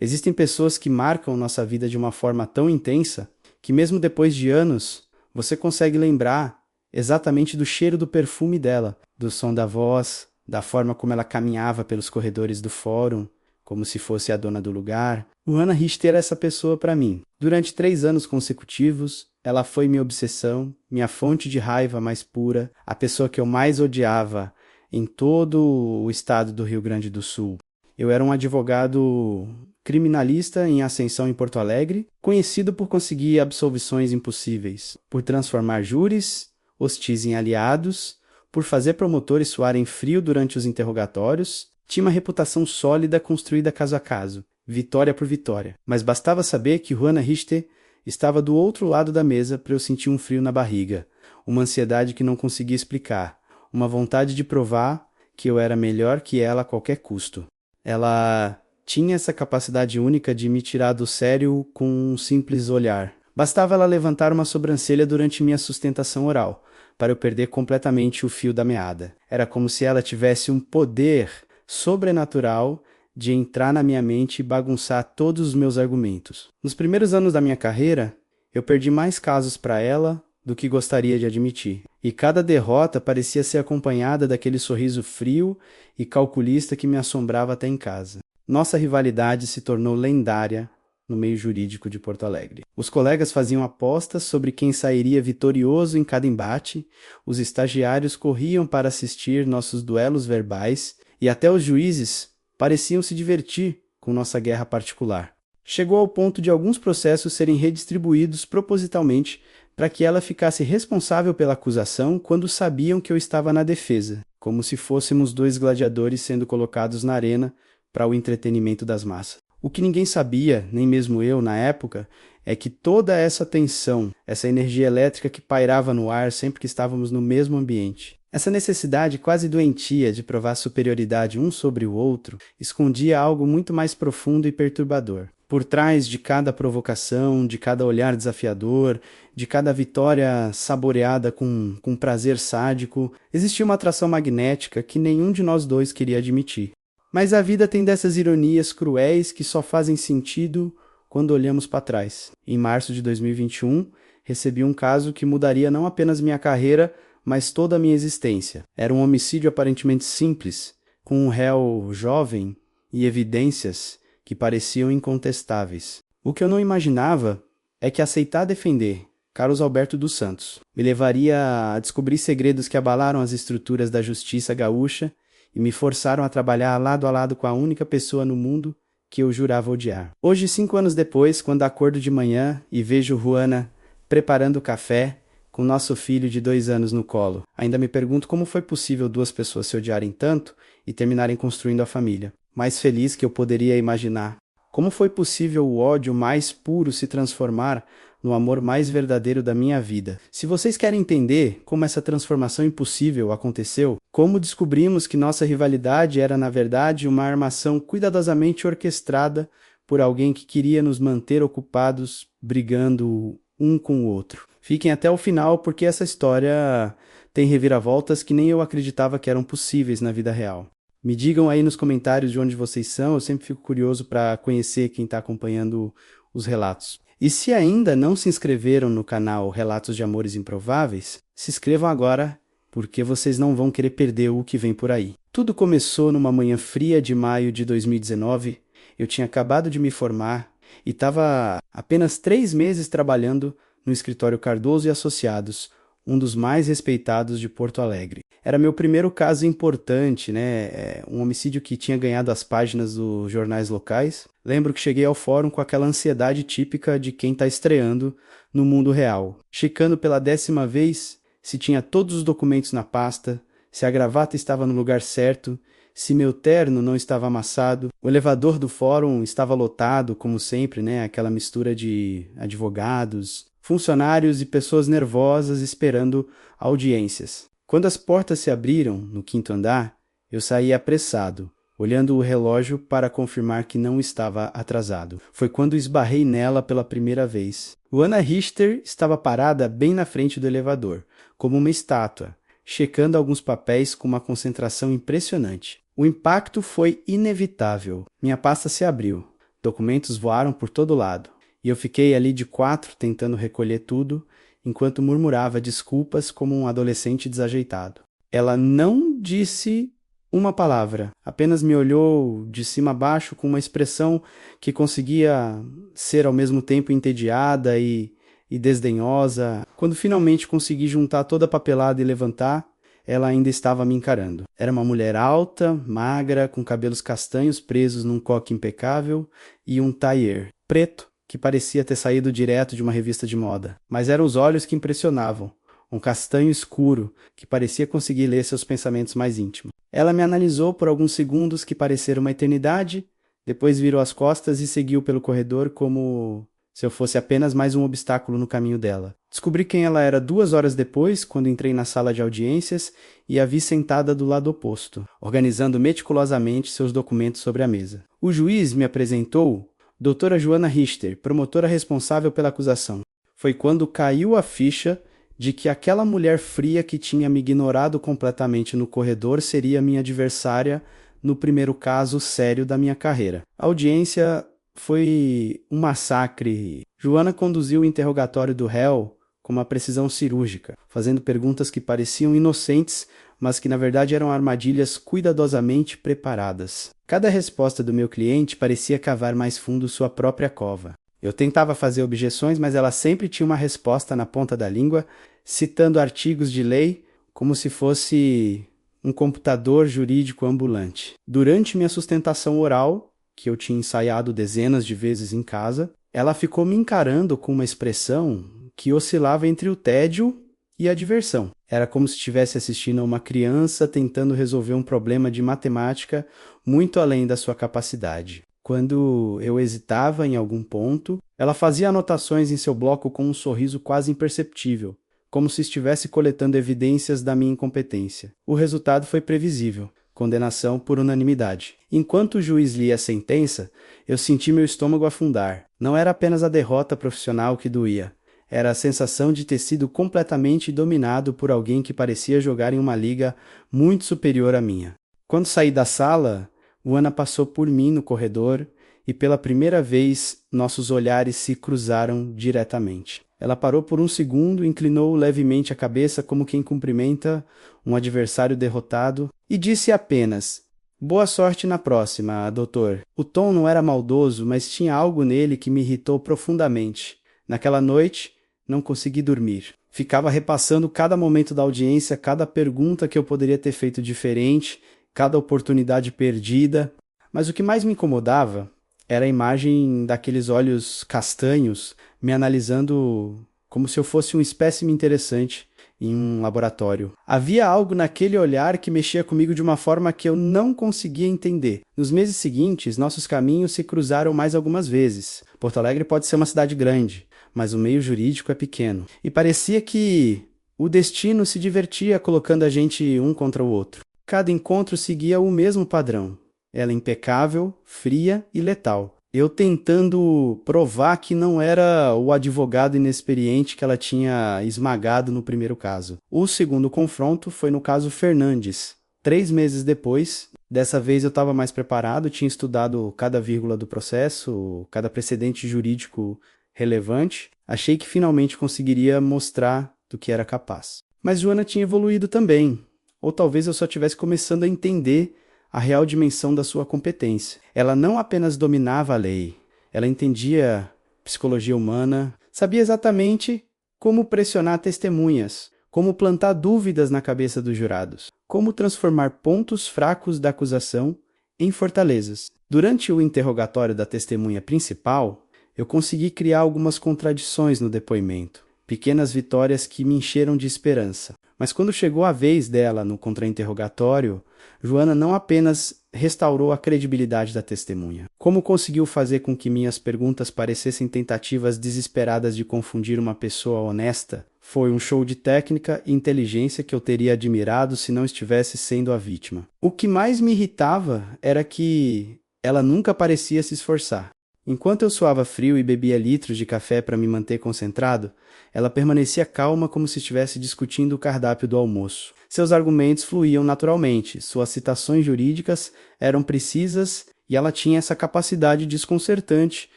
Existem pessoas que marcam nossa vida de uma forma tão intensa que mesmo depois de anos, você consegue lembrar exatamente do cheiro do perfume dela, do som da voz, da forma como ela caminhava pelos corredores do fórum, como se fosse a dona do lugar. Hannah Richter era essa pessoa para mim. Durante 3 anos consecutivos, ela foi minha obsessão, minha fonte de raiva mais pura, a pessoa que eu mais odiava em todo o estado do Rio Grande do Sul. Eu era um advogado criminalista em ascensão em Porto Alegre, conhecido por conseguir absolvições impossíveis, por transformar júris hostis em aliados, por fazer promotores suarem frio durante os interrogatórios. Tinha uma reputação sólida construída caso a caso, vitória por vitória. Mas bastava saber que Hannah Richter estava do outro lado da mesa para eu sentir um frio na barriga, uma ansiedade que não conseguia explicar, uma vontade de provar que eu era melhor que ela a qualquer custo. Ela tinha essa capacidade única de me tirar do sério com um simples olhar. Bastava ela levantar uma sobrancelha durante minha sustentação oral, para eu perder completamente o fio da meada. Era como se ela tivesse um poder sobrenatural de entrar na minha mente e bagunçar todos os meus argumentos. Nos primeiros anos da minha carreira, eu perdi mais casos para ela do que gostaria de admitir. E cada derrota parecia ser acompanhada daquele sorriso frio e calculista que me assombrava até em casa. Nossa rivalidade se tornou lendária no meio jurídico de Porto Alegre. Os colegas faziam apostas sobre quem sairia vitorioso em cada embate, os estagiários corriam para assistir nossos duelos verbais e até os juízes pareciam se divertir com nossa guerra particular. Chegou ao ponto de alguns processos serem redistribuídos propositalmente para que ela ficasse responsável pela acusação quando sabiam que eu estava na defesa, como se fôssemos 2 gladiadores sendo colocados na arena para o entretenimento das massas. O que ninguém sabia, nem mesmo eu na época, é que toda essa tensão, essa energia elétrica que pairava no ar sempre que estávamos no mesmo ambiente, essa necessidade quase doentia de provar superioridade um sobre o outro, escondia algo muito mais profundo e perturbador. Por trás de cada provocação, de cada olhar desafiador, de cada vitória saboreada com prazer sádico, existia uma atração magnética que nenhum de nós dois queria admitir. Mas a vida tem dessas ironias cruéis que só fazem sentido quando olhamos para trás. Em março de 2021, recebi um caso que mudaria não apenas minha carreira, mas toda a minha existência. Era um homicídio aparentemente simples, com um réu jovem e evidências que pareciam incontestáveis. O que eu não imaginava é que aceitar defender Carlos Alberto dos Santos me levaria a descobrir segredos que abalaram as estruturas da justiça gaúcha e me forçaram a trabalhar lado a lado com a única pessoa no mundo que eu jurava odiar. Hoje, 5 anos depois, quando acordo de manhã e vejo Hannah preparando o café com nosso filho de 2 anos no colo, ainda me pergunto como foi possível 2 pessoas se odiarem tanto e terminarem construindo a família. Mais feliz que eu poderia imaginar. Como foi possível o ódio mais puro se transformar no amor mais verdadeiro da minha vida? Se vocês querem entender como essa transformação impossível aconteceu, como descobrimos que nossa rivalidade era na verdade uma armação cuidadosamente orquestrada por alguém que queria nos manter ocupados brigando um com o outro. Fiquem até o final porque essa história tem reviravoltas que nem eu acreditava que eram possíveis na vida real. Me digam aí nos comentários de onde vocês são, eu sempre fico curioso para conhecer quem está acompanhando os relatos. E se ainda não se inscreveram no canal Relatos de Amores Improváveis, se inscrevam agora, porque vocês não vão querer perder o que vem por aí. Tudo começou numa manhã fria de maio de 2019, eu tinha acabado de me formar e estava apenas 3 meses trabalhando no escritório Cardoso e Associados, um dos mais respeitados de Porto Alegre. Era meu primeiro caso importante, né? Um homicídio que tinha ganhado as páginas dos jornais locais. Lembro que cheguei ao fórum com aquela ansiedade típica de quem está estreando no mundo real. Checando pela 10ª vez se tinha todos os documentos na pasta, se a gravata estava no lugar certo, se meu terno não estava amassado. O elevador do fórum estava lotado, como sempre, né? Aquela mistura de advogados, funcionários e pessoas nervosas esperando audiências. Quando as portas se abriram no 5º andar, eu saí apressado, olhando o relógio para confirmar que não estava atrasado. Foi quando esbarrei nela pela primeira vez. Hannah Richter estava parada bem na frente do elevador, como uma estátua, checando alguns papéis com uma concentração impressionante. O impacto foi inevitável. Minha pasta se abriu. Documentos voaram por todo lado, e eu fiquei ali de quatro tentando recolher tudo, enquanto murmurava desculpas como um adolescente desajeitado. Ela não disse uma palavra, apenas me olhou de cima a baixo com uma expressão que conseguia ser ao mesmo tempo entediada e desdenhosa. Quando finalmente consegui juntar toda a papelada e levantar, ela ainda estava me encarando. Era uma mulher alta, magra, com cabelos castanhos presos num coque impecável e um tailleur preto que parecia ter saído direto de uma revista de moda. Mas eram os olhos que impressionavam, um castanho escuro que parecia conseguir ler seus pensamentos mais íntimos. Ela me analisou por alguns segundos que pareceram uma eternidade, depois virou as costas e seguiu pelo corredor como se eu fosse apenas mais um obstáculo no caminho dela. Descobri quem ela era 2 horas depois, quando entrei na sala de audiências e a vi sentada do lado oposto, organizando meticulosamente seus documentos sobre a mesa. O juiz me apresentou doutora Joana Richter, promotora responsável pela acusação. Foi quando caiu a ficha de que aquela mulher fria que tinha me ignorado completamente no corredor seria minha adversária no primeiro caso sério da minha carreira. A audiência foi um massacre. Joana conduziu o interrogatório do réu com uma precisão cirúrgica, fazendo perguntas que pareciam inocentes, mas que na verdade eram armadilhas cuidadosamente preparadas. Cada resposta do meu cliente parecia cavar mais fundo sua própria cova. Eu tentava fazer objeções, mas ela sempre tinha uma resposta na ponta da língua, citando artigos de lei como se fosse um computador jurídico ambulante. Durante minha sustentação oral, que eu tinha ensaiado dezenas de vezes em casa, ela ficou me encarando com uma expressão que oscilava entre o tédio e a diversão. Era como se estivesse assistindo a uma criança tentando resolver um problema de matemática muito além da sua capacidade. Quando eu hesitava em algum ponto, ela fazia anotações em seu bloco com um sorriso quase imperceptível, como se estivesse coletando evidências da minha incompetência. O resultado foi previsível. Condenação por unanimidade. Enquanto o juiz lia a sentença, eu senti meu estômago afundar. Não era apenas a derrota profissional que doía. Era a sensação de ter sido completamente dominado por alguém que parecia jogar em uma liga muito superior à minha. Quando saí da sala, Ana passou por mim no corredor e pela primeira vez nossos olhares se cruzaram diretamente. Ela parou por um segundo, inclinou levemente a cabeça como quem cumprimenta um adversário derrotado e disse apenas: "Boa sorte na próxima, doutor." O tom não era maldoso, mas tinha algo nele que me irritou profundamente. Naquela noite, não consegui dormir. Ficava repassando cada momento da audiência, cada pergunta que eu poderia ter feito diferente, cada oportunidade perdida. Mas o que mais me incomodava era a imagem daqueles olhos castanhos me analisando como se eu fosse um espécime interessante em um laboratório. Havia algo naquele olhar que mexia comigo de uma forma que eu não conseguia entender. Nos meses seguintes, nossos caminhos se cruzaram mais algumas vezes. Porto Alegre pode ser uma cidade grande, mas o meio jurídico é pequeno. E parecia que o destino se divertia colocando a gente um contra o outro. Cada encontro seguia o mesmo padrão. Ela impecável, fria e letal. Eu tentando provar que não era o advogado inexperiente que ela tinha esmagado no primeiro caso. O segundo confronto foi no caso Fernandes. 3 meses depois, dessa vez eu estava mais preparado, tinha estudado cada vírgula do processo, cada precedente jurídico relevante. Achei que finalmente conseguiria mostrar do que era capaz. Mas Joana tinha evoluído também. Ou talvez eu só estivesse começando a entender a real dimensão da sua competência. Ela não apenas dominava a lei, ela entendia psicologia humana, sabia exatamente como pressionar testemunhas, como plantar dúvidas na cabeça dos jurados, como transformar pontos fracos da acusação em fortalezas. Durante o interrogatório da testemunha principal, eu consegui criar algumas contradições no depoimento, pequenas vitórias que me encheram de esperança. Mas quando chegou a vez dela no contra-interrogatório, Joana não apenas restaurou a credibilidade da testemunha, como conseguiu fazer com que minhas perguntas parecessem tentativas desesperadas de confundir uma pessoa honesta, foi um show de técnica e inteligência que eu teria admirado se não estivesse sendo a vítima. O que mais me irritava era que ela nunca parecia se esforçar. Enquanto eu suava frio e bebia litros de café para me manter concentrado, ela permanecia calma como se estivesse discutindo o cardápio do almoço. Seus argumentos fluíam naturalmente, suas citações jurídicas eram precisas e ela tinha essa capacidade desconcertante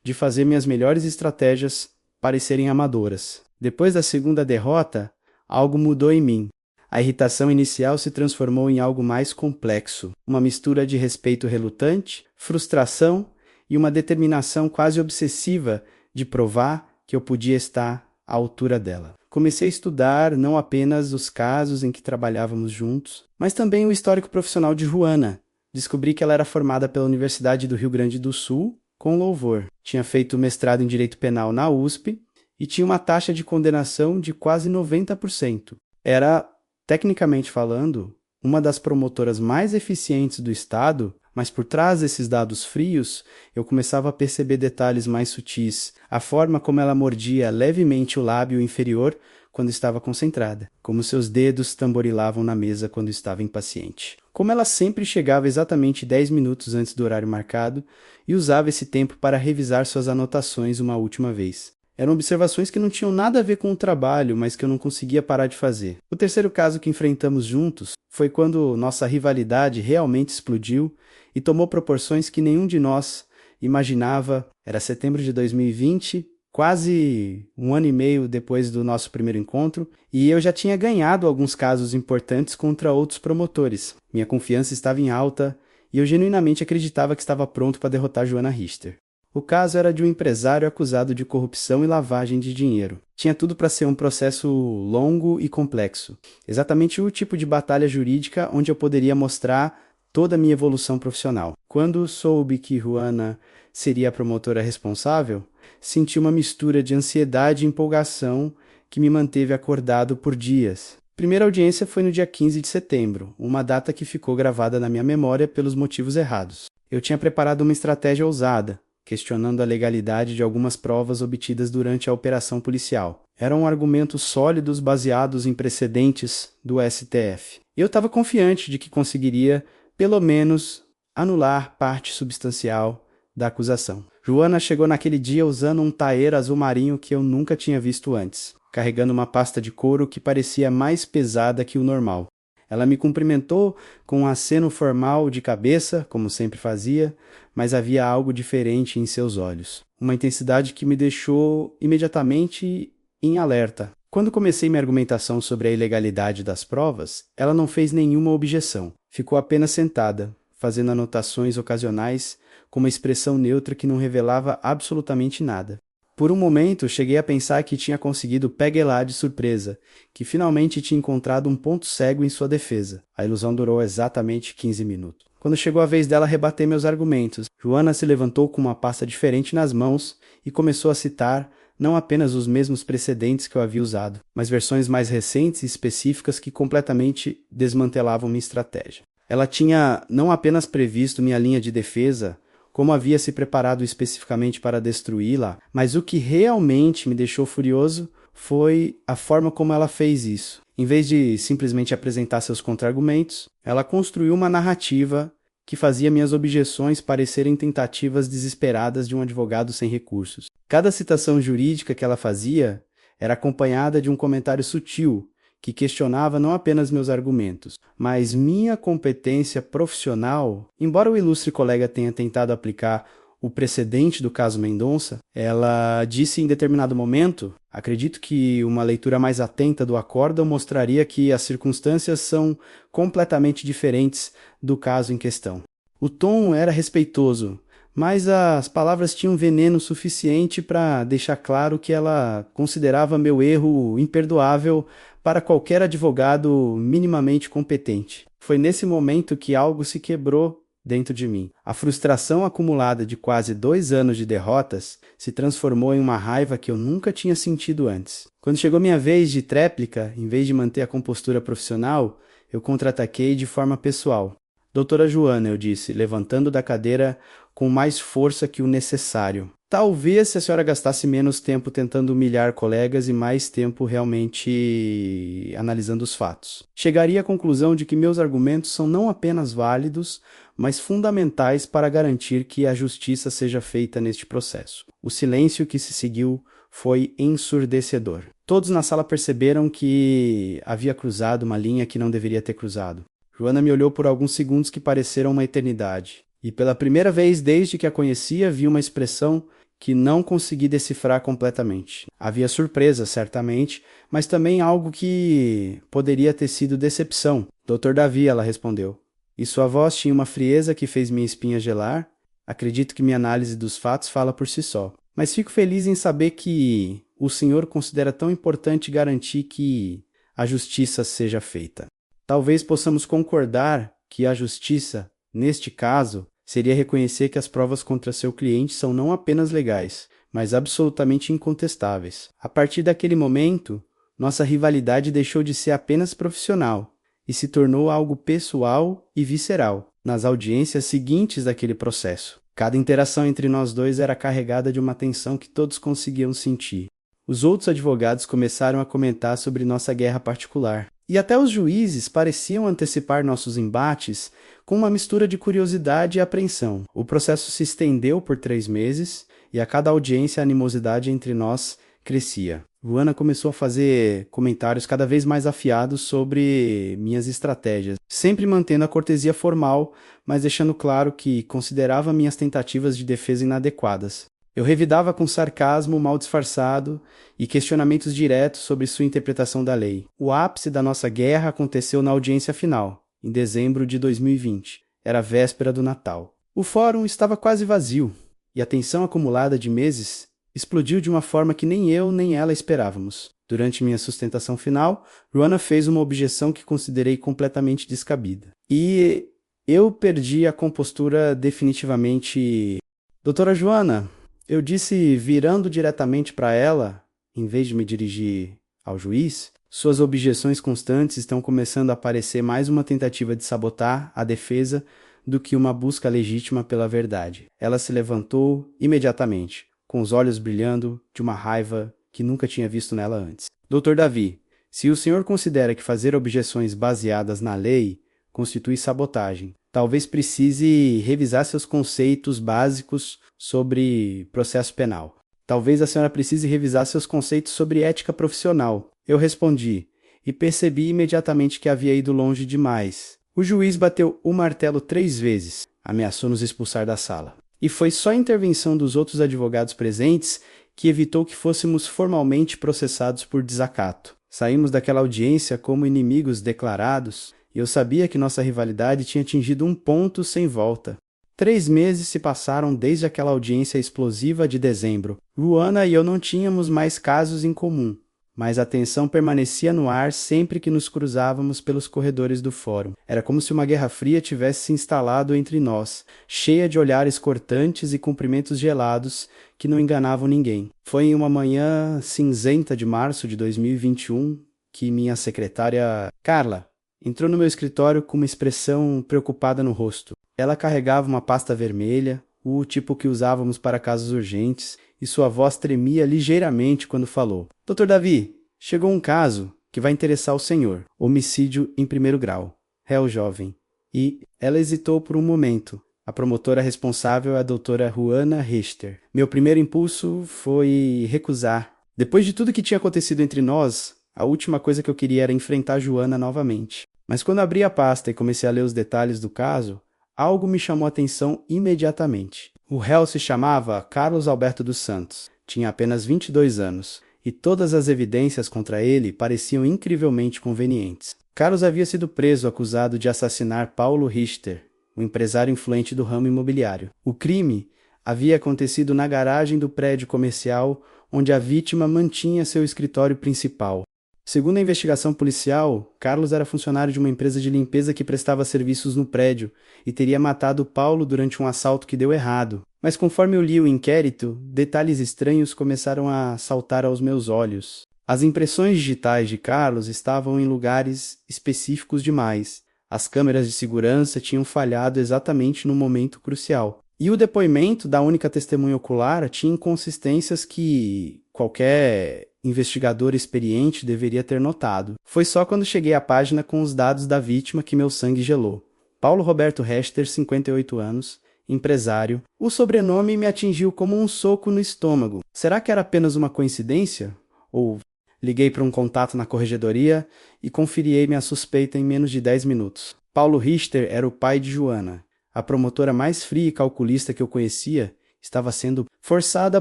de fazer minhas melhores estratégias parecerem amadoras. Depois da segunda derrota, algo mudou em mim. A irritação inicial se transformou em algo mais complexo, uma mistura de respeito relutante, frustração e uma determinação quase obsessiva de provar que eu podia estar à altura dela. Comecei a estudar não apenas os casos em que trabalhávamos juntos, mas também o histórico profissional de Juana. Descobri que ela era formada pela Universidade do Rio Grande do Sul, com louvor. Tinha feito mestrado em Direito Penal na USP e tinha uma taxa de condenação de quase 90%. Era, tecnicamente falando, uma das promotoras mais eficientes do Estado, mas por trás desses dados frios, eu começava a perceber detalhes mais sutis, a forma como ela mordia levemente o lábio inferior quando estava concentrada, como seus dedos tamborilavam na mesa quando estava impaciente. Como ela sempre chegava exatamente 10 minutos antes do horário marcado e usava esse tempo para revisar suas anotações uma última vez. Eram observações que não tinham nada a ver com o trabalho, mas que eu não conseguia parar de fazer. O terceiro caso que enfrentamos juntos foi quando nossa rivalidade realmente explodiu e tomou proporções que nenhum de nós imaginava. Era setembro de 2020, quase um ano e meio depois do nosso primeiro encontro, e eu já tinha ganhado alguns casos importantes contra outros promotores. Minha confiança estava em alta e eu genuinamente acreditava que estava pronto para derrotar Joana Richter. O caso era de um empresário acusado de corrupção e lavagem de dinheiro. Tinha tudo para ser um processo longo e complexo. Exatamente o tipo de batalha jurídica onde eu poderia mostrar toda a minha evolução profissional. Quando soube que Juana seria a promotora responsável, senti uma mistura de ansiedade e empolgação que me manteve acordado por dias. A primeira audiência foi no dia 15 de setembro, uma data que ficou gravada na minha memória pelos motivos errados. Eu tinha preparado uma estratégia ousada, questionando a legalidade de algumas provas obtidas durante a operação policial. Eram argumentos sólidos baseados em precedentes do STF. Eu estava confiante de que conseguiria, pelo menos, anular parte substancial da acusação. Joana chegou naquele dia usando um taer azul marinho que eu nunca tinha visto antes, carregando uma pasta de couro que parecia mais pesada que o normal. Ela me cumprimentou com um aceno formal de cabeça, como sempre fazia, mas havia algo diferente em seus olhos. Uma intensidade que me deixou imediatamente em alerta. Quando comecei minha argumentação sobre a ilegalidade das provas, ela não fez nenhuma objeção. Ficou apenas sentada, fazendo anotações ocasionais com uma expressão neutra que não revelava absolutamente nada. Por um momento, cheguei a pensar que tinha conseguido peguelar de surpresa, que finalmente tinha encontrado um ponto cego em sua defesa. A ilusão durou exatamente 15 minutos. Quando chegou a vez dela rebater meus argumentos, Joana se levantou com uma pasta diferente nas mãos e começou a citar não apenas os mesmos precedentes que eu havia usado, mas versões mais recentes e específicas que completamente desmantelavam minha estratégia. Ela tinha não apenas previsto minha linha de defesa, como havia se preparado especificamente para destruí-la, mas o que realmente me deixou furioso foi a forma como ela fez isso. Em vez de simplesmente apresentar seus contra-argumentos, ela construiu uma narrativa que fazia minhas objeções parecerem tentativas desesperadas de um advogado sem recursos. Cada citação jurídica que ela fazia era acompanhada de um comentário sutil, que questionava não apenas meus argumentos, mas minha competência profissional. Embora o ilustre colega tenha tentado aplicar o precedente do caso Mendonça, ela disse em determinado momento: acredito que uma leitura mais atenta do acórdão mostraria que as circunstâncias são completamente diferentes do caso em questão. O tom era respeitoso, mas as palavras tinham veneno suficiente para deixar claro que ela considerava meu erro imperdoável para qualquer advogado minimamente competente. Foi nesse momento que algo se quebrou dentro de mim. A frustração acumulada de quase 2 anos de derrotas se transformou em uma raiva que eu nunca tinha sentido antes. Quando chegou minha vez de tréplica, em vez de manter a compostura profissional, eu contra-ataquei de forma pessoal. Doutora Joana, eu disse, levantando da cadeira com mais força que o necessário. Talvez se a senhora gastasse menos tempo tentando humilhar colegas e mais tempo realmente analisando os fatos. Chegaria à conclusão de que meus argumentos são não apenas válidos, mas fundamentais para garantir que a justiça seja feita neste processo. O silêncio que se seguiu foi ensurdecedor. Todos na sala perceberam que havia cruzado uma linha que não deveria ter cruzado. Joana me olhou por alguns segundos que pareceram uma eternidade. E pela primeira vez desde que a conhecia, vi uma expressão que não consegui decifrar completamente. Havia surpresa, certamente, mas também algo que poderia ter sido decepção. Doutor Davi, ela respondeu. E sua voz tinha uma frieza que fez minha espinha gelar. Acredito que minha análise dos fatos fala por si só. Mas fico feliz em saber que o senhor considera tão importante garantir que a justiça seja feita. Talvez possamos concordar que a justiça, neste caso, seria reconhecer que as provas contra seu cliente são não apenas legais, mas absolutamente incontestáveis. A partir daquele momento, nossa rivalidade deixou de ser apenas profissional e se tornou algo pessoal e visceral nas audiências seguintes daquele processo. Cada interação entre nós dois era carregada de uma tensão que todos conseguiam sentir. Os outros advogados começaram a comentar sobre nossa guerra particular. E até os juízes pareciam antecipar nossos embates com uma mistura de curiosidade e apreensão. O processo se estendeu por 3 meses e a cada audiência a animosidade entre nós crescia. Ruana começou a fazer comentários cada vez mais afiados sobre minhas estratégias, sempre mantendo a cortesia formal, mas deixando claro que considerava minhas tentativas de defesa inadequadas. Eu revidava com sarcasmo mal disfarçado e questionamentos diretos sobre sua interpretação da lei. O ápice da nossa guerra aconteceu na audiência final, em dezembro de 2020. Era a véspera do Natal. O fórum estava quase vazio, e a tensão acumulada de meses explodiu de uma forma que nem eu nem ela esperávamos. Durante minha sustentação final, Ruana fez uma objeção que considerei completamente descabida. E eu perdi a compostura definitivamente. Doutora Joana, eu disse virando diretamente para ela, em vez de me dirigir ao juiz, suas objeções constantes estão começando a parecer mais uma tentativa de sabotar a defesa do que uma busca legítima pela verdade. Ela se levantou imediatamente, com os olhos brilhando de uma raiva que nunca tinha visto nela antes. Doutor Davi, se o senhor considera que fazer objeções baseadas na lei constitui sabotagem, talvez precise revisar seus conceitos básicos sobre processo penal. Talvez a senhora precise revisar seus conceitos sobre ética profissional. Eu respondi, e percebi imediatamente que havia ido longe demais. O juiz bateu o martelo 3 vezes, ameaçou nos expulsar da sala. E foi só a intervenção dos outros advogados presentes que evitou que fôssemos formalmente processados por desacato. Saímos daquela audiência como inimigos declarados, e eu sabia que nossa rivalidade tinha atingido um ponto sem volta. 3 meses se passaram desde aquela audiência explosiva de dezembro. Ruana e eu não tínhamos mais casos em comum, mas a tensão permanecia no ar sempre que nos cruzávamos pelos corredores do fórum. Era como se uma guerra fria tivesse se instalado entre nós, cheia de olhares cortantes e cumprimentos gelados que não enganavam ninguém. Foi em uma manhã cinzenta de março de 2021 que minha secretária, Carla, entrou no meu escritório com uma expressão preocupada no rosto. Ela carregava uma pasta vermelha, o tipo que usávamos para casos urgentes, e sua voz tremia ligeiramente quando falou. Dr. Davi, chegou um caso que vai interessar o senhor. Homicídio em 1º grau. Réu jovem. E ela hesitou por um momento. A promotora responsável é a doutora Ruana Richter. Meu primeiro impulso foi recusar. Depois de tudo que tinha acontecido entre nós, a última coisa que eu queria era enfrentar Joana novamente. Mas quando abri a pasta e comecei a ler os detalhes do caso, algo me chamou a atenção imediatamente. O réu se chamava Carlos Alberto dos Santos, tinha apenas 22 anos, e todas as evidências contra ele pareciam incrivelmente convenientes. Carlos havia sido preso acusado de assassinar Paulo Richter, um empresário influente do ramo imobiliário. O crime havia acontecido na garagem do prédio comercial onde a vítima mantinha seu escritório principal. Segundo a investigação policial, Carlos era funcionário de uma empresa de limpeza que prestava serviços no prédio e teria matado Paulo durante um assalto que deu errado. Mas conforme eu li o inquérito, detalhes estranhos começaram a saltar aos meus olhos. As impressões digitais de Carlos estavam em lugares específicos demais. As câmeras de segurança tinham falhado exatamente no momento crucial. E o depoimento da única testemunha ocular tinha inconsistências que qualquer investigador experiente deveria ter notado. Foi só quando cheguei à página com os dados da vítima que meu sangue gelou. Paulo Roberto Richter, 58 anos, empresário. O sobrenome me atingiu como um soco no estômago. Será que era apenas uma coincidência? Ou liguei para um contato na corregedoria e conferi minha suspeita em menos de 10 minutos. Paulo Richter era o pai de Joana, a promotora mais fria e calculista que eu conhecia, estava sendo forçada a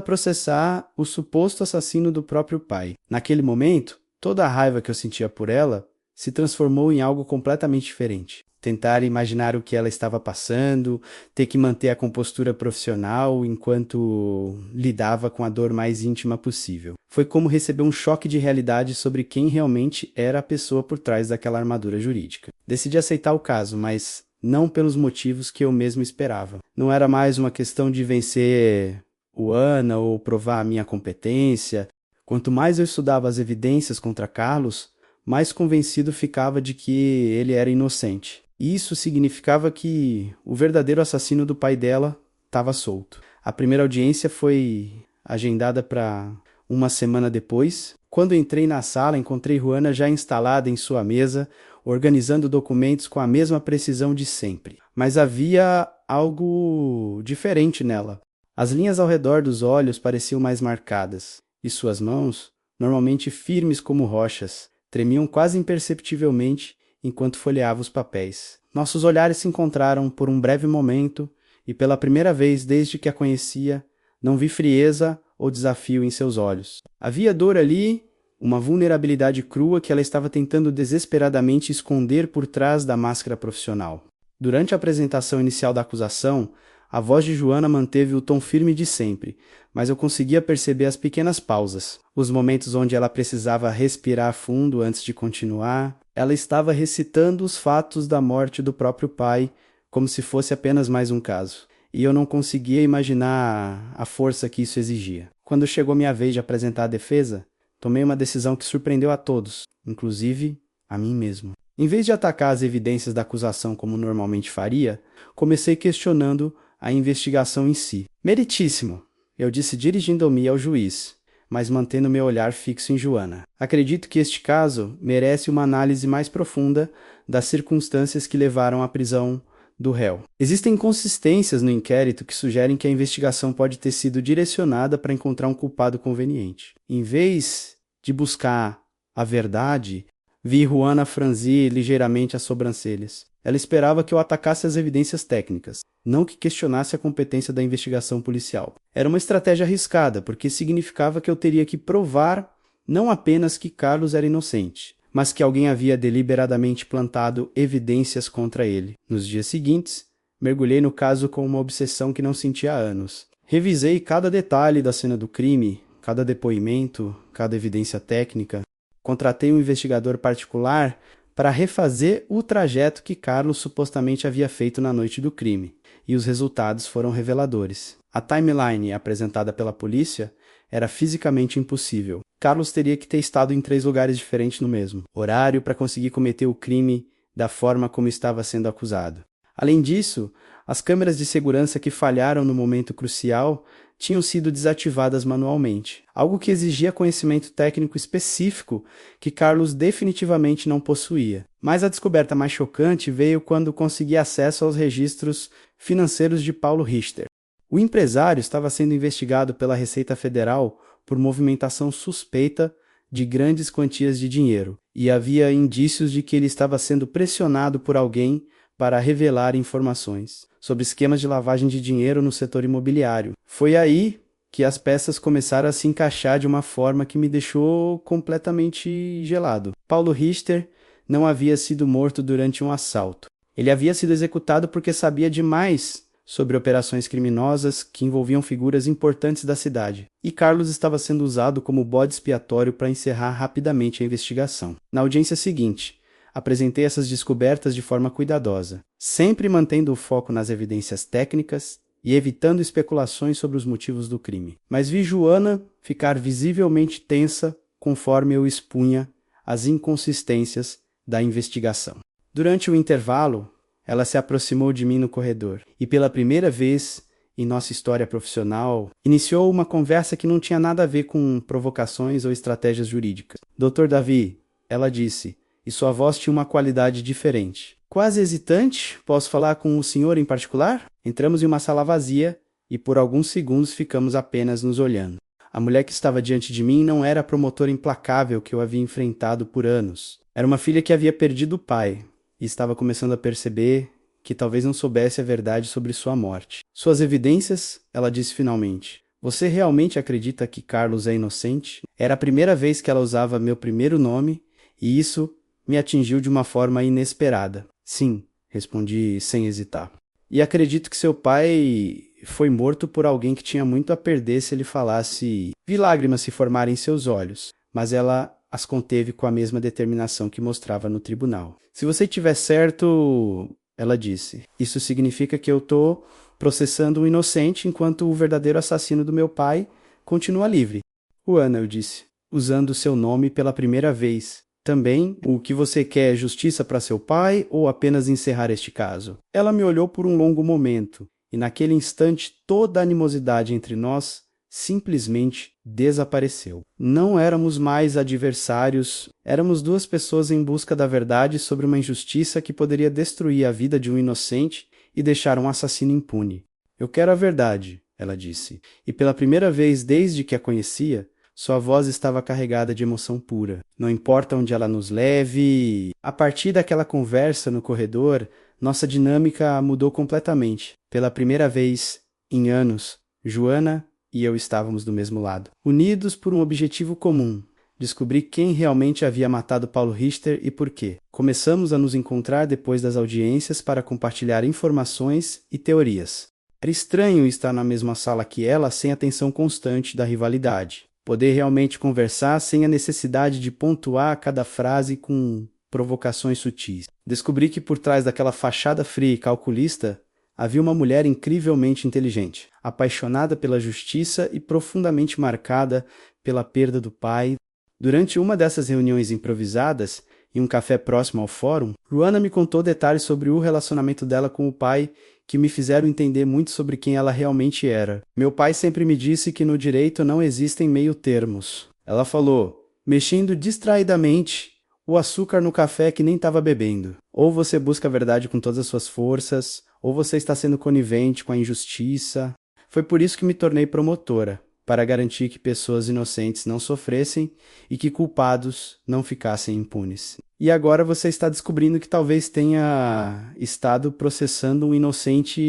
processar o suposto assassino do próprio pai. Naquele momento, toda a raiva que eu sentia por ela se transformou em algo completamente diferente. Tentar imaginar o que ela estava passando, ter que manter a compostura profissional enquanto lidava com a dor mais íntima possível. Foi como receber um choque de realidade sobre quem realmente era a pessoa por trás daquela armadura jurídica. Decidi aceitar o caso, mas não pelos motivos que eu mesmo esperava. Não era mais uma questão de vencer o Ana ou provar a minha competência. Quanto mais eu estudava as evidências contra Carlos, mais convencido ficava de que ele era inocente. Isso significava que o verdadeiro assassino do pai dela estava solto. A primeira audiência foi agendada para uma semana depois. Quando entrei na sala, encontrei Juana já instalada em sua mesa, organizando documentos com a mesma precisão de sempre. Mas havia algo diferente nela. As linhas ao redor dos olhos pareciam mais marcadas, e suas mãos, normalmente firmes como rochas, tremiam quase imperceptivelmente enquanto folheava os papéis. Nossos olhares se encontraram por um breve momento, e pela primeira vez desde que a conhecia, não vi frieza ou desafio em seus olhos. Havia dor ali, uma vulnerabilidade crua que ela estava tentando desesperadamente esconder por trás da máscara profissional. Durante a apresentação inicial da acusação, a voz de Joana manteve o tom firme de sempre, mas eu conseguia perceber as pequenas pausas, os momentos onde ela precisava respirar fundo antes de continuar. Ela estava recitando os fatos da morte do próprio pai, como se fosse apenas mais um caso. E eu não conseguia imaginar a força que isso exigia. Quando chegou minha vez de apresentar a defesa, tomei uma decisão que surpreendeu a todos, inclusive a mim mesmo. Em vez de atacar as evidências da acusação como normalmente faria, comecei questionando a investigação em si. Meritíssimo, eu disse dirigindo-me ao juiz, mas mantendo meu olhar fixo em Joana. Acredito que este caso merece uma análise mais profunda das circunstâncias que levaram à prisão do réu. Existem inconsistências no inquérito que sugerem que a investigação pode ter sido direcionada para encontrar um culpado conveniente. Em vez de buscar a verdade, vi Juana franzir ligeiramente as sobrancelhas. Ela esperava que eu atacasse as evidências técnicas, não que questionasse a competência da investigação policial. Era uma estratégia arriscada, porque significava que eu teria que provar não apenas que Carlos era inocente, mas que alguém havia deliberadamente plantado evidências contra ele. Nos dias seguintes, mergulhei no caso com uma obsessão que não sentia há anos. Revisei cada detalhe da cena do crime, cada depoimento, cada evidência técnica. Contratei um investigador particular para refazer o trajeto que Carlos supostamente havia feito na noite do crime, e os resultados foram reveladores. A timeline apresentada pela polícia era fisicamente impossível. Carlos teria que ter estado em 3 lugares diferentes no mesmo horário para conseguir cometer o crime da forma como estava sendo acusado. Além disso, as câmeras de segurança que falharam no momento crucial tinham sido desativadas manualmente, algo que exigia conhecimento técnico específico que Carlos definitivamente não possuía. Mas a descoberta mais chocante veio quando consegui acesso aos registros financeiros de Paulo Richter. O empresário estava sendo investigado pela Receita Federal por movimentação suspeita de grandes quantias de dinheiro, e havia indícios de que ele estava sendo pressionado por alguém para revelar informações sobre esquemas de lavagem de dinheiro no setor imobiliário. Foi aí que as peças começaram a se encaixar de uma forma que me deixou completamente gelado. Paulo Richter não havia sido morto durante um assalto. Ele havia sido executado porque sabia demais sobre operações criminosas que envolviam figuras importantes da cidade. E Carlos estava sendo usado como bode expiatório para encerrar rapidamente a investigação. Na audiência seguinte, apresentei essas descobertas de forma cuidadosa, sempre mantendo o foco nas evidências técnicas e evitando especulações sobre os motivos do crime. Mas vi Joana ficar visivelmente tensa conforme eu expunha as inconsistências da investigação. Durante o intervalo, ela se aproximou de mim no corredor e, pela primeira vez em nossa história profissional, iniciou uma conversa que não tinha nada a ver com provocações ou estratégias jurídicas. Dr. Davi, ela disse, e sua voz tinha uma qualidade diferente. Quase hesitante, posso falar com o senhor em particular? Entramos em uma sala vazia e por alguns segundos ficamos apenas nos olhando. A mulher que estava diante de mim não era a promotora implacável que eu havia enfrentado por anos. Era uma filha que havia perdido o pai e estava começando a perceber que talvez não soubesse a verdade sobre sua morte. Suas evidências? Ela disse finalmente. Você realmente acredita que Carlos é inocente? Era a primeira vez que ela usava meu primeiro nome, e isso me atingiu de uma forma inesperada. Sim, respondi sem hesitar. E acredito que seu pai foi morto por alguém que tinha muito a perder se ele falasse. Vi lágrimas se formarem em seus olhos, mas ela as conteve com a mesma determinação que mostrava no tribunal. Se você estiver certo, ela disse, isso significa que eu estou processando um inocente enquanto o verdadeiro assassino do meu pai continua livre. Juana, eu disse, usando seu nome pela primeira vez. Também, o que você quer é justiça para seu pai ou apenas encerrar este caso? Ela me olhou por um longo momento, e naquele instante toda a animosidade entre nós simplesmente desapareceu. Não éramos mais adversários, éramos duas pessoas em busca da verdade sobre uma injustiça que poderia destruir a vida de um inocente e deixar um assassino impune. Eu quero a verdade, ela disse, e pela primeira vez desde que a conhecia, sua voz estava carregada de emoção pura. Não importa onde ela nos leve. A partir daquela conversa no corredor, nossa dinâmica mudou completamente. Pela primeira vez em anos, Joana e eu estávamos do mesmo lado, unidos por um objetivo comum. Descobri quem realmente havia matado Paulo Richter e por quê. Começamos a nos encontrar depois das audiências para compartilhar informações e teorias. Era estranho estar na mesma sala que ela sem a tensão constante da rivalidade. Poder realmente conversar sem a necessidade de pontuar cada frase com provocações sutis. Descobri que por trás daquela fachada fria e calculista havia uma mulher incrivelmente inteligente, apaixonada pela justiça e profundamente marcada pela perda do pai. Durante uma dessas reuniões improvisadas, em um café próximo ao fórum, Joana me contou detalhes sobre o relacionamento dela com o pai que me fizeram entender muito sobre quem ela realmente era. Meu pai sempre me disse que no direito não existem meio-termos. Ela falou, mexendo distraidamente o açúcar no café que nem estava bebendo. Ou você busca a verdade com todas as suas forças, ou você está sendo conivente com a injustiça. Foi por isso que me tornei promotora, para garantir que pessoas inocentes não sofressem e que culpados não ficassem impunes. E agora você está descobrindo que talvez tenha estado processando um inocente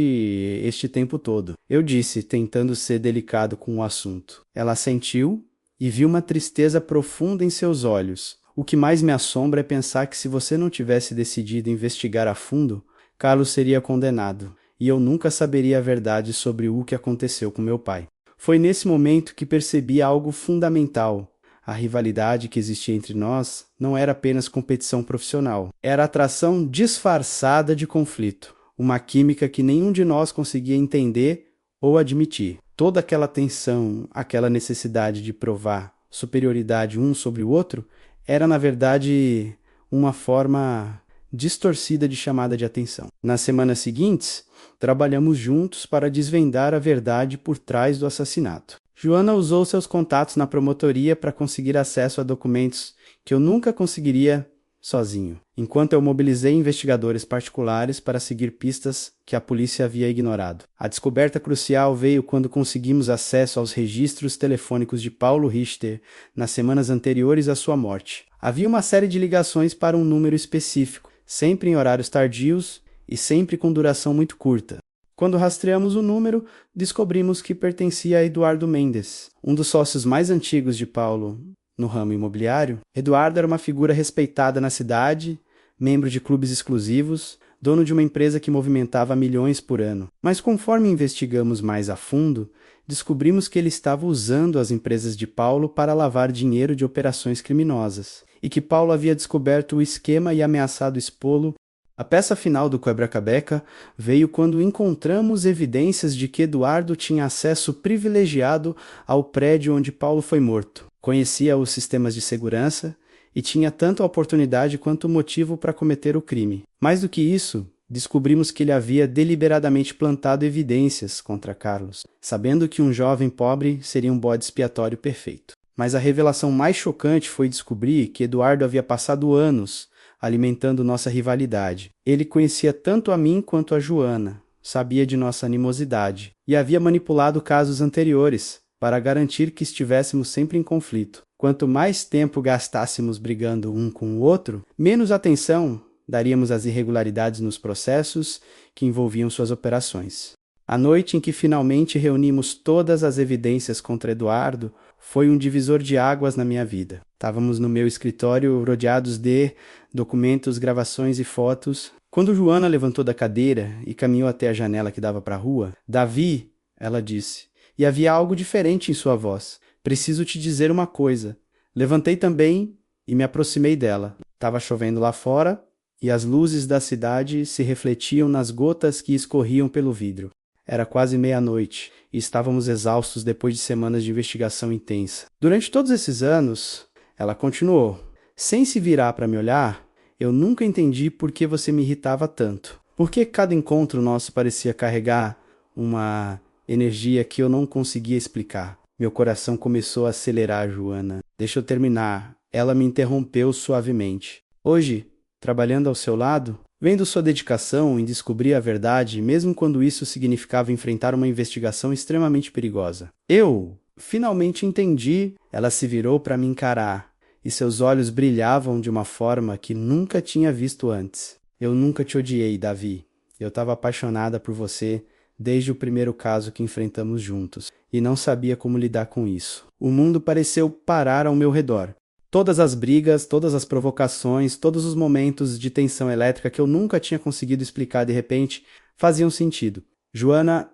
este tempo todo. Eu disse, tentando ser delicado com o assunto. Ela assentiu e viu uma tristeza profunda em seus olhos. O que mais me assombra é pensar que se você não tivesse decidido investigar a fundo, Carlos seria condenado, e eu nunca saberia a verdade sobre o que aconteceu com meu pai. Foi nesse momento que percebi algo fundamental. A rivalidade que existia entre nós não era apenas competição profissional. Era atração disfarçada de conflito. Uma química que nenhum de nós conseguia entender ou admitir. Toda aquela tensão, aquela necessidade de provar superioridade um sobre o outro, era na verdade uma forma distorcida de chamada de atenção. Nas semanas seguintes, trabalhamos juntos para desvendar a verdade por trás do assassinato. Joana usou seus contatos na promotoria para conseguir acesso a documentos que eu nunca conseguiria sozinho, enquanto eu mobilizei investigadores particulares para seguir pistas que a polícia havia ignorado. A descoberta crucial veio quando conseguimos acesso aos registros telefônicos de Paulo Richter nas semanas anteriores à sua morte. Havia uma série de ligações para um número específico, sempre em horários tardios e sempre com duração muito curta. Quando rastreamos o número, descobrimos que pertencia a Eduardo Mendes, um dos sócios mais antigos de Paulo no ramo imobiliário. Eduardo era uma figura respeitada na cidade, membro de clubes exclusivos, dono de uma empresa que movimentava milhões por ano. Mas conforme investigamos mais a fundo, descobrimos que ele estava usando as empresas de Paulo para lavar dinheiro de operações criminosas, e que Paulo havia descoberto o esquema e ameaçado expô-lo. A peça final do quebra-cabeça veio quando encontramos evidências de que Eduardo tinha acesso privilegiado ao prédio onde Paulo foi morto. Conhecia os sistemas de segurança e tinha tanto a oportunidade quanto o motivo para cometer o crime. Mais do que isso, descobrimos que ele havia deliberadamente plantado evidências contra Carlos, sabendo que um jovem pobre seria um bode expiatório perfeito. Mas a revelação mais chocante foi descobrir que Eduardo havia passado anos alimentando nossa rivalidade. Ele conhecia tanto a mim quanto a Joana, sabia de nossa animosidade e havia manipulado casos anteriores para garantir que estivéssemos sempre em conflito. Quanto mais tempo gastássemos brigando um com o outro, menos atenção daríamos às irregularidades nos processos que envolviam suas operações. A noite em que finalmente reunimos todas as evidências contra Eduardo foi um divisor de águas na minha vida. Estávamos no meu escritório rodeados de documentos, gravações e fotos. Quando Joana levantou da cadeira e caminhou até a janela que dava para a rua, Davi, ela disse, e havia algo diferente em sua voz. Preciso te dizer uma coisa. Levantei também e me aproximei dela. Estava chovendo lá fora e as luzes da cidade se refletiam nas gotas que escorriam pelo vidro. Era quase meia-noite e estávamos exaustos depois de semanas de investigação intensa. Durante todos esses anos, ela continuou, sem se virar para me olhar, eu nunca entendi por que você me irritava tanto. Por que cada encontro nosso parecia carregar uma energia que eu não conseguia explicar? Meu coração começou a acelerar, Joana. Deixa eu terminar. Ela me interrompeu suavemente. Hoje, trabalhando ao seu lado, vendo sua dedicação em descobrir a verdade, mesmo quando isso significava enfrentar uma investigação extremamente perigosa. Eu finalmente entendi. Ela se virou para me encarar, e seus olhos brilhavam de uma forma que nunca tinha visto antes. Eu nunca te odiei, Davi. Eu estava apaixonada por você desde o primeiro caso que enfrentamos juntos, e não sabia como lidar com isso. O mundo pareceu parar ao meu redor. Todas as brigas, todas as provocações, todos os momentos de tensão elétrica que eu nunca tinha conseguido explicar de repente, faziam sentido. Joana,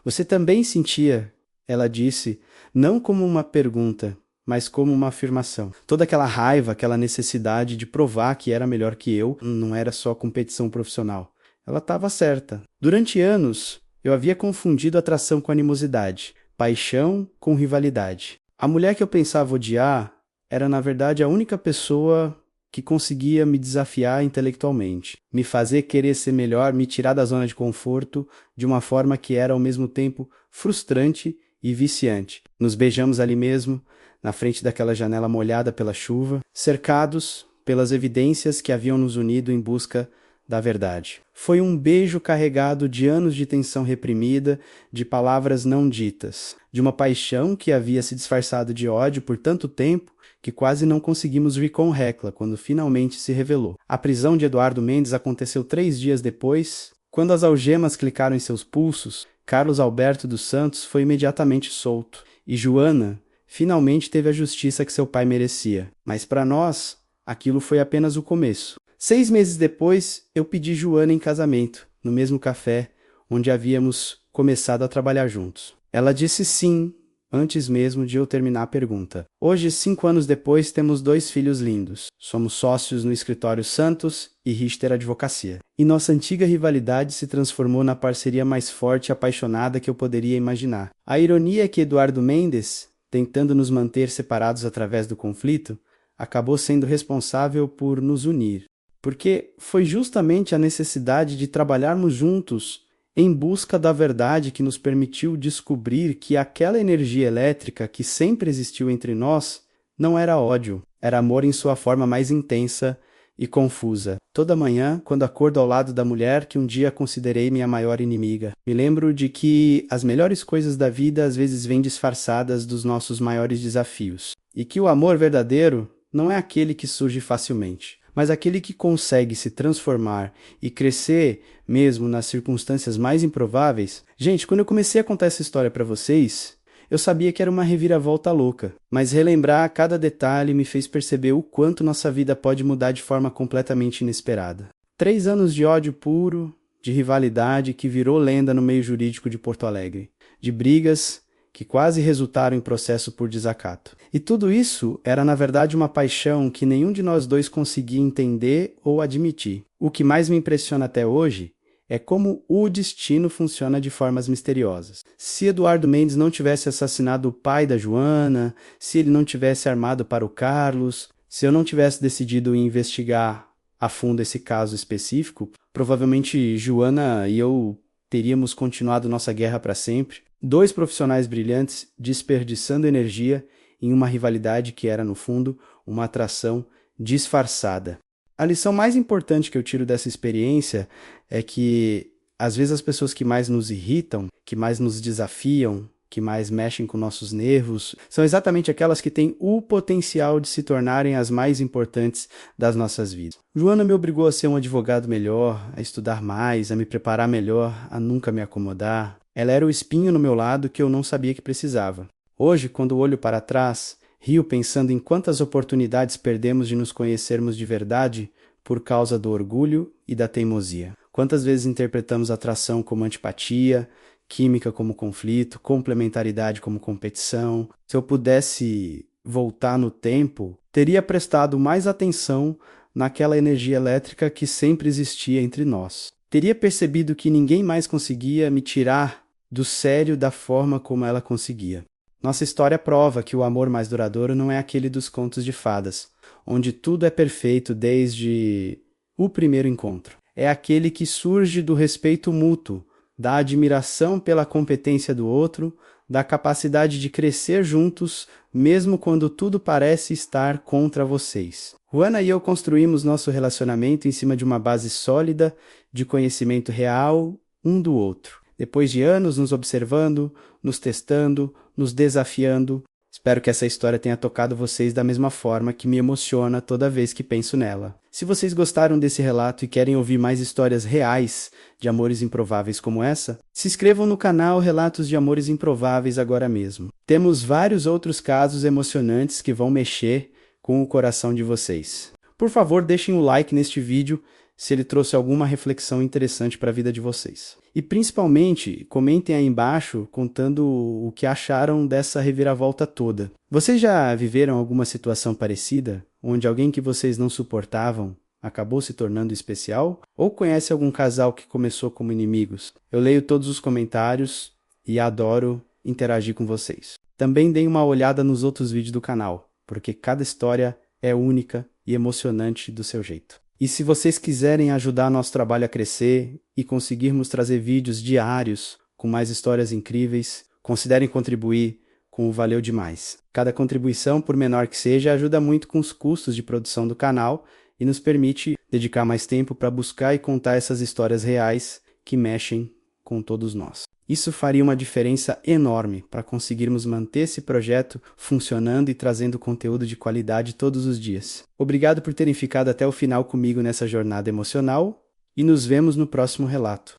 Você também sentia, ela disse, não como uma pergunta, mas como uma afirmação. Toda aquela raiva, aquela necessidade de provar que era melhor que eu, não era só competição profissional. Ela estava certa. Durante anos, eu havia confundido atração com animosidade, paixão com rivalidade. A mulher que eu pensava odiar era, na verdade, a única pessoa que conseguia me desafiar intelectualmente, me fazer querer ser melhor, me tirar da zona de conforto de uma forma que era, ao mesmo tempo, frustrante e viciante. Nos beijamos ali mesmo, na frente daquela janela molhada pela chuva, cercados pelas evidências que haviam nos unido em busca da verdade. Foi um beijo carregado de anos de tensão reprimida, de palavras não ditas, de uma paixão que havia se disfarçado de ódio por tanto tempo que quase não conseguimos rir com Hecla quando finalmente se revelou. A prisão de Eduardo Mendes aconteceu 3 dias depois. Quando as algemas clicaram em seus pulsos, Carlos Alberto dos Santos foi imediatamente solto, e Joana finalmente teve a justiça que seu pai merecia. Mas para nós, aquilo foi apenas o começo. 6 meses depois, eu pedi Joana em casamento, no mesmo café onde havíamos começado a trabalhar juntos. Ela disse sim, antes mesmo de eu terminar a pergunta. Hoje, 5 anos depois, temos 2 filhos lindos. Somos sócios no escritório Santos e Richter Advocacia. E nossa antiga rivalidade se transformou na parceria mais forte e apaixonada que eu poderia imaginar. A ironia é que Eduardo Mendes, tentando nos manter separados através do conflito, acabou sendo responsável por nos unir. Porque foi justamente a necessidade de trabalharmos juntos em busca da verdade que nos permitiu descobrir que aquela energia elétrica que sempre existiu entre nós não era ódio, era amor em sua forma mais intensa e confusa. Toda manhã, quando acordo ao lado da mulher que um dia considerei minha maior inimiga, me lembro de que as melhores coisas da vida às vezes vêm disfarçadas dos nossos maiores desafios, e que o amor verdadeiro não é aquele que surge facilmente, mas aquele que consegue se transformar e crescer mesmo nas circunstâncias mais improváveis. Gente, quando eu comecei a contar essa história para vocês, eu sabia que era uma reviravolta louca, mas relembrar cada detalhe me fez perceber o quanto nossa vida pode mudar de forma completamente inesperada. 3 anos de ódio puro, de rivalidade que virou lenda no meio jurídico de Porto Alegre, de brigas que quase resultaram em processo por desacato. E tudo isso era, na verdade, uma paixão que nenhum de nós dois conseguia entender ou admitir. O que mais me impressiona até hoje é como o destino funciona de formas misteriosas. Se Eduardo Mendes não tivesse assassinado o pai da Joana, se ele não tivesse armado para o Carlos, se eu não tivesse decidido investigar a fundo esse caso específico, provavelmente Joana e eu teríamos continuado nossa guerra para sempre. 2 profissionais brilhantes desperdiçando energia em uma rivalidade que era, no fundo, uma atração disfarçada. A lição mais importante que eu tiro dessa experiência é que, às vezes, as pessoas que mais nos irritam, que mais nos desafiam, que mais mexem com nossos nervos, são exatamente aquelas que têm o potencial de se tornarem as mais importantes das nossas vidas. Joana me obrigou a ser um advogado melhor, a estudar mais, a me preparar melhor, a nunca me acomodar. Ela era o espinho no meu lado que eu não sabia que precisava. Hoje, quando olho para trás, rio pensando em quantas oportunidades perdemos de nos conhecermos de verdade por causa do orgulho e da teimosia. Quantas vezes interpretamos atração como antipatia, química como conflito, complementaridade como competição. Se eu pudesse voltar no tempo, teria prestado mais atenção naquela energia elétrica que sempre existia entre nós. Teria percebido que ninguém mais conseguia me tirar do sério da forma como ela conseguia. Nossa história prova que o amor mais duradouro não é aquele dos contos de fadas, onde tudo é perfeito desde o primeiro encontro. É aquele que surge do respeito mútuo, da admiração pela competência do outro, da capacidade de crescer juntos, mesmo quando tudo parece estar contra vocês. Juana e eu construímos nosso relacionamento em cima de uma base sólida de conhecimento real um do outro. Depois de anos nos observando, nos testando, nos desafiando, espero que essa história tenha tocado vocês da mesma forma que me emociona toda vez que penso nela. Se vocês gostaram desse relato e querem ouvir mais histórias reais de amores improváveis como essa, se inscrevam no canal Relatos de Amores Improváveis agora mesmo. Temos vários outros casos emocionantes que vão mexer com o coração de vocês. Por favor, deixem o like neste vídeo se ele trouxe alguma reflexão interessante para a vida de vocês. E principalmente, comentem aí embaixo contando o que acharam dessa reviravolta toda. Vocês já viveram alguma situação parecida, onde alguém que vocês não suportavam acabou se tornando especial? Ou conhece algum casal que começou como inimigos? Eu leio todos os comentários e adoro interagir com vocês. Também deem uma olhada nos outros vídeos do canal, porque cada história é única e emocionante do seu jeito. E se vocês quiserem ajudar nosso trabalho a crescer e conseguirmos trazer vídeos diários com mais histórias incríveis, considerem contribuir com o Valeu Demais. Cada contribuição, por menor que seja, ajuda muito com os custos de produção do canal e nos permite dedicar mais tempo para buscar e contar essas histórias reais que mexem com todos nós. Isso faria uma diferença enorme para conseguirmos manter esse projeto funcionando e trazendo conteúdo de qualidade todos os dias. Obrigado por terem ficado até o final comigo nessa jornada emocional e nos vemos no próximo relato.